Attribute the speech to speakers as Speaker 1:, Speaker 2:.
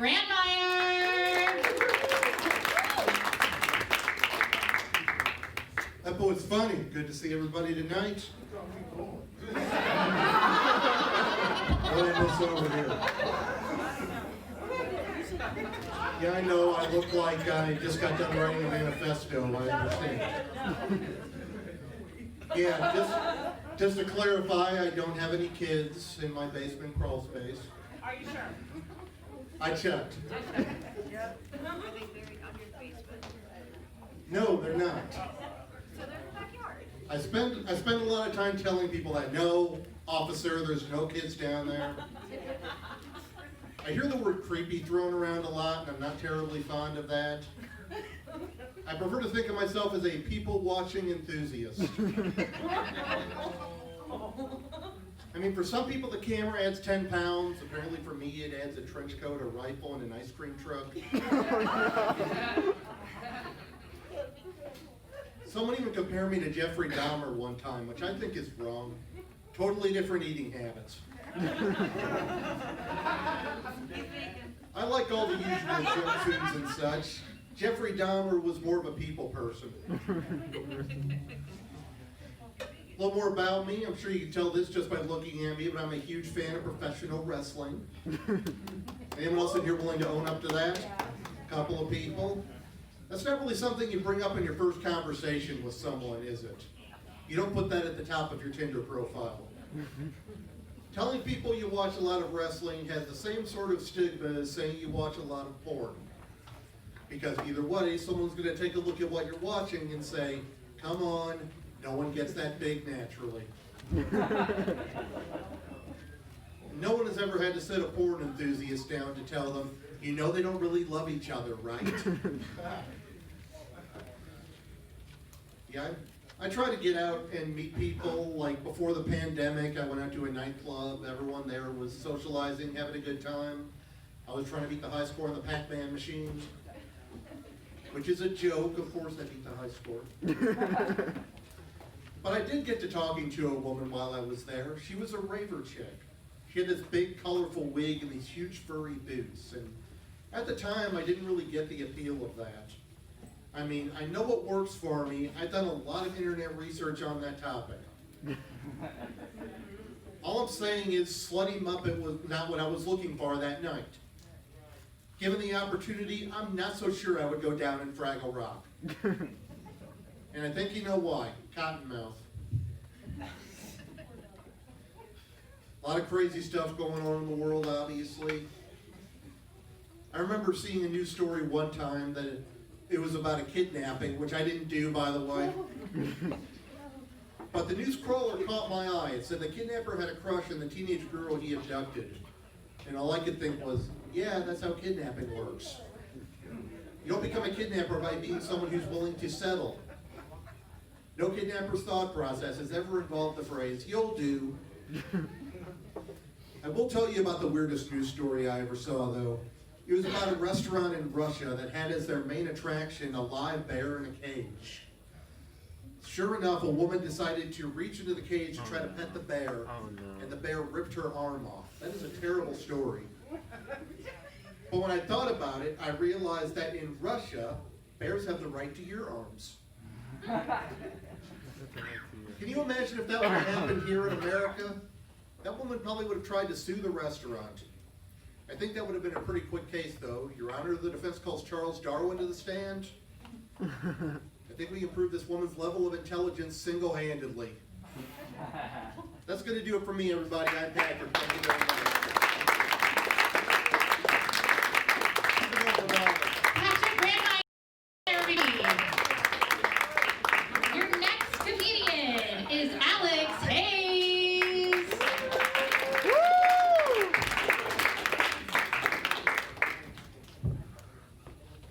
Speaker 1: Grant Meyer.
Speaker 2: That boy's funny. Good to see everybody tonight. What did I miss over here? Yeah, I know I look like I just got done writing a manifesto, I understand. Yeah, just to clarify, I don't have any kids in my basement crawl space.
Speaker 3: Are you sure?
Speaker 2: I checked.
Speaker 3: Are they buried under the basement?
Speaker 2: No, they're not.
Speaker 3: So they're in the backyard.
Speaker 2: I spend a lot of time telling people that, no, officer, there's no kids down there. I hear the word creepy thrown around a lot, and I'm not terribly fond of that. I prefer to think of myself as a people-watching enthusiast. I mean, for some people, the camera adds 10 pounds. Apparently, for me, it adds a trench coat, a rifle, and an ice cream truck. Someone even compared me to Jeffrey Dahmer one time, which I think is wrong. Totally different eating habits. I like all the usual jumpsuits and such. Jeffrey Dahmer was more of a people person. A little more about me. I'm sure you can tell this just by looking at me, but I'm a huge fan of professional wrestling. Anyone else in here willing to own up to that? A couple of people. That's not really something you bring up in your first conversation with someone, is it? You don't put that at the top of your Tinder profile. Telling people you watch a lot of wrestling has the same sort of stigma as saying you watch a lot of porn. Because either way, someone's going to take a look at what you're watching and say, come on, no one gets that big naturally. No one has ever had to sit a porn enthusiast down to tell them, you know they don't really love each other, right? Yeah, I try to get out and meet people. Like before the pandemic, I went out to a nightclub. Everyone there was socializing, having a good time. I was trying to beat the high score on the Pac-Man machine, which is a joke. Of course, I beat the high score. But I did get to talking to a woman while I was there. She was a raver chick. She had this big, colorful wig and these huge furry boots. And at the time, I didn't really get the appeal of that. I mean, I know what works for me. I've done a lot of internet research on that topic. All I'm saying is Slutty Muppet was not what I was looking for that night. Given the opportunity, I'm not so sure I would go down in Fraggle Rock. And I think you know why. Cottonmouth. A lot of crazy stuff going on in the world, obviously. I remember seeing a news story one time that it was about a kidnapping, which I didn't do, by the way. But the news crawler caught my eye. It said the kidnapper had a crush on the teenage girl he abducted. And all I could think was, yeah, that's how kidnapping works. You don't become a kidnapper by being someone who's willing to settle. No kidnapper's thought process has ever involved the phrase, you'll do. I will tell you about the weirdest news story I ever saw, though. It was about a restaurant in Russia that had as their main attraction a live bear in a cage. Sure enough, a woman decided to reach into the cage to try to pet the bear, and the bear ripped her arm off. That is a terrible story. But when I thought about it, I realized that in Russia, bears have the right to your arms. Can you imagine if that would have happened here in America? That woman probably would have tried to sue the restaurant. I think that would have been a pretty quick case, though. Your Honor, the defense calls Charles Darwin to the stand. I think we can prove this woman's level of intelligence single-handedly. That's going to do it for me, everybody. I'm Patrick. Thank you very much.